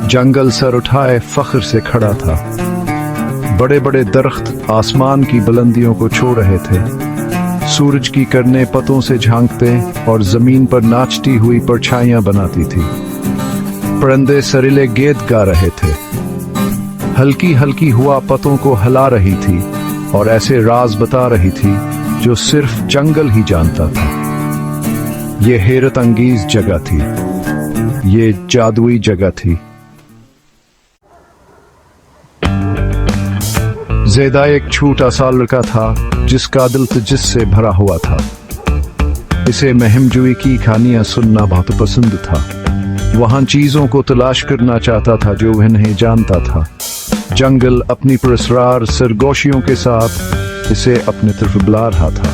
जंगल sir उठाए फख्र से खड़ा था। बड़े बड़े दरख्त आसमान की बुलंदियों को छू रहे थे। सूरज की किरणें पतों से झांकते और जमीन पर नाचती हुई परछाइयां बनाती थी। परिंदे सरीले गीत गा रहे थे। हल्की हल्की हवा पतों को हिला रही थी और ऐसे राज बता रही थी जो सिर्फ जंगल ही जानता था। ये हैरत अंगेज जगह थी, ये जादुई जगह थी। ज़ेदा एक छोटा सा लड़का था जिसका दिल तजस्स से भरा हुआ था। इसे महमजूई की कहानियां सुनना बहुत पसंद था। वहां चीजों को तलाश करना चाहता था जो वह नहीं जानता था। जंगल अपनी पुरस्कार सरगोशियों के साथ इसे अपने तरफ बुला रहा था।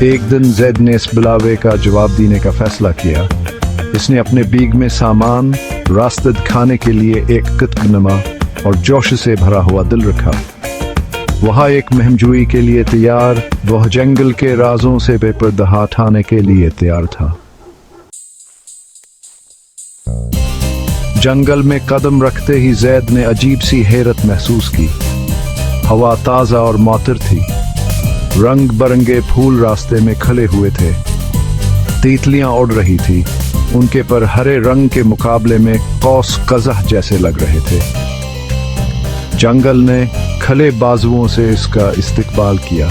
एक दिन ज़ैद ने इस बुलावे का जवाब देने का फैसला किया। इसने अपने बैग में सामान रास्ते दिखाने के लिए एक कतकनमा और जोश से भरा हुआ दिल रखा। वह एक महमजूई के लिए तैयार, वह जंगल के राजों से बेपर्दा उठाने के लिए तैयार था। जंगल में कदम रखते ही ज़ैद ने अजीब सी हैरत महसूस की। हवा ताज़ा और मौतर थी। रंग बरंगे फूल रास्ते में खिले हुए थे। तितलियां उड़ रही थी। उनके पर हरे रंग के मुकाबले में कौस कज़ह जैसे लग रहे थे। जंगल ने खले बाजुओं से इसका इस्तकबाल किया।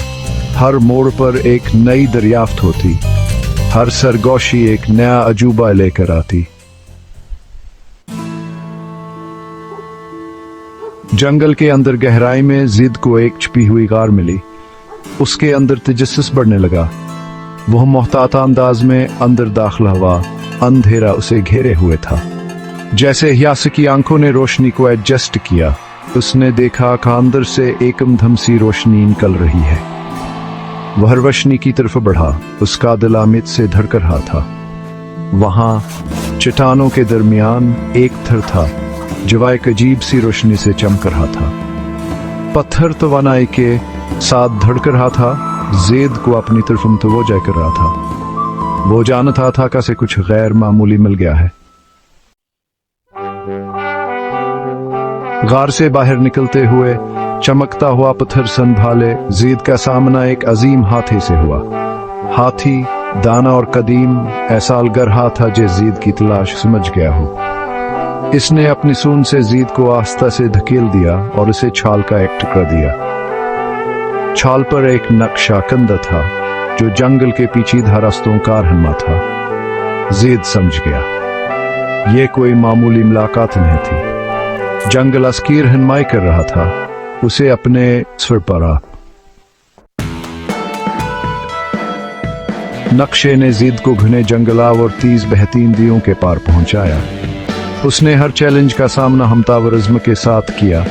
हर मोड़ पर एक नई दरियाफ्त होती। हर सरगोशी एक नया अजूबा लेकर आती। जंगल के अंदर गहराई में ज़िद को एक छिपी हुई गार मिली। उसके अंदर तजस्सुस बढ़ने लगा। वह मोहतात अंदाज में अंदर दाखिल हुआ। अंधेरा उसे घेरे हुए था। जैसे यास की आंखों ने रोशनी को एडजस्ट किया, उसने देखा कि अंदर से एकम धमसी रोशनी निकल रही है। वह रोशनी की तरफ बढ़ा। उसका दिल उम्मीद से धड़क रहा था। वहां चट्टानों के दरमियान एक थर था जो एक अजीब सी रोशनी से चमक रहा था। पत्थर तवानाई के साथ धड़क रहा था। ज़ैद को अपनी तरफ मुतवज्जह कर रहा था। वो जानता था कि कुछ गैर मामूली मिल गया है। गार से बाहर निकलते हुए चमकता हुआ पत्थर संभाले ज़ैद का सामना एक अजीम हाथी से हुआ। हाथी दाना और कदीम ऐसा अलगरहा था जो ज़ैद की तलाश समझ गया हो। इसने अपनी सूंड से ज़ैद को आस्था से धकेल दिया और उसे छाल का एक टुकड़ा दिया। छाल पर एक नक्शा कंधा था जो जंगल के पीछेदार रास्तों का रहनुमा था। ज़ैद समझ गया ये कोई मामूली मुलाकात नहीं थी। जंगल उसकी रहनुमाई कर रहा था। उसे अपने सर पर नक्शे ने ज़ैद को घने जंगलाव और तेज बहती नदियों के पार पहुंचाया। उसने हर चैलेंज का सामना हमतावर इज़्म के साथ किया।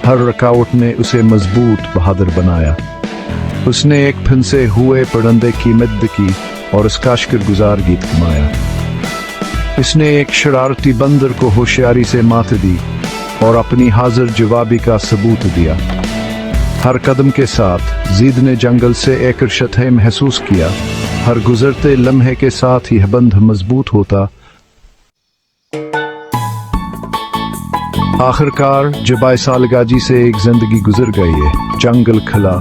हर रुकावट ने उसे मजबूत बहादुर बनाया। उसने एक फंसे हुए परिंदे की मदद की और उसका शुक्रगुजार गीत कमाया। इसने एक शरारती बंदर को होशियारी से मात दी और अपनी हाजिर जवाबी का सबूत दिया। हर कदम के साथ ज़ैद ने जंगल से एक शतह महसूस किया। हर गुजरते लम्हे के साथ यह बंध मजबूत होता। आखिरकार जब सालगाजी से एक जिंदगी गुजर गई है, जंगल खला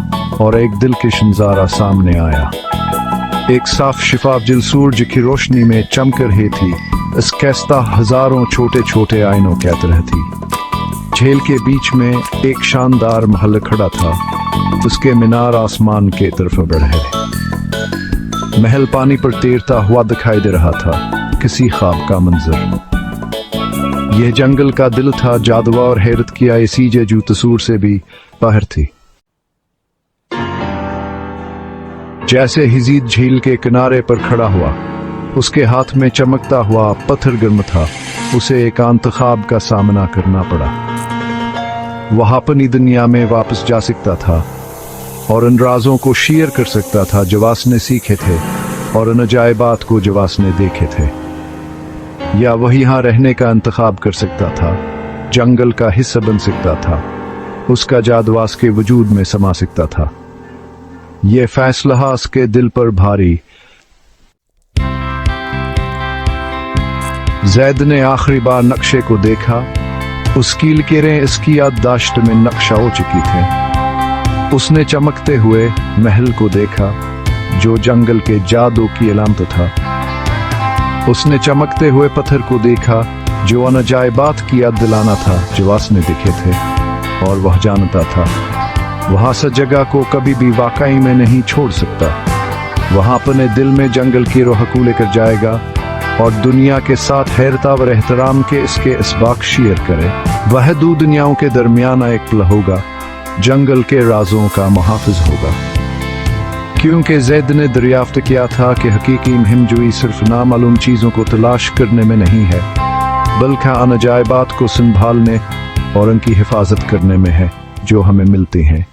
और एक दिलकश नजारा सामने आया। एक साफ शिफाफ जल सूरज की रोशनी में चमक रही थी। इस कैस्ता हजारों छोटे छोटे आयनों की तरह थी। झील के बीच में एक शानदार महल खड़ा था। उसके मीनार आसमान के तरफ बढ़ रहे। महल पानी पर तैरता हुआ दिखाई दे रहा था, किसी ख्वाब का मंजर। यह जंगल का दिल था। जादुआ और हैरत की ऐसी जो तस्वीर से भी बाहर थी। जैसे ही ज़ैद झील के किनारे पर खड़ा हुआ, उसके हाथ में चमकता हुआ पत्थर गर्म था। उसे एक इंतखाब का सामना करना पड़ा। वह अपनी दुनिया में वापस जा सकता था और उन राजों को शेयर कर सकता था जो उसने सीखे थे और उन अजायबात को जो उसने देखे थे, या वह यहाँ रहने का इंतखाब कर सकता था, जंगल का हिस्सा बन सकता था, उसका जादू उसके वजूद में समा सकता था। ये फैसला उसके दिल पर भारी जैद ने आखिरी बार नक्शे को देखा। उसकी लकीरें इसकी याददाश्त में नक्शा हो चुकी थीं। उसने चमकते हुए महल को देखा जो जंगल के जादू की अलामत था। उसने चमकते हुए पत्थर को देखा जो अनजायबात की याद दिलाना था जो आसने दिखे थे, और वह जानता था वहां से जगह को कभी भी वाकई में नहीं छोड़ सकता। वहां अपने दिल में जंगल की रूह को लेकर जाएगा और दुनिया के साथ हैरता व एहतराम के इसके इसबाक शेयर करे। वह दो दुनियाओं के दरमियान एक पल होगा, जंगल के राजों का मुहाफिज होगा। क्योंकि जैद ने दरियाफ्त किया था कि हकीकी मुहिमजोई सिर्फ नामालूम चीज़ों को तलाश करने में नहीं है, बल्कि अनजायबात को संभालने और उनकी हिफाजत करने में है जो हमें मिलती हैं।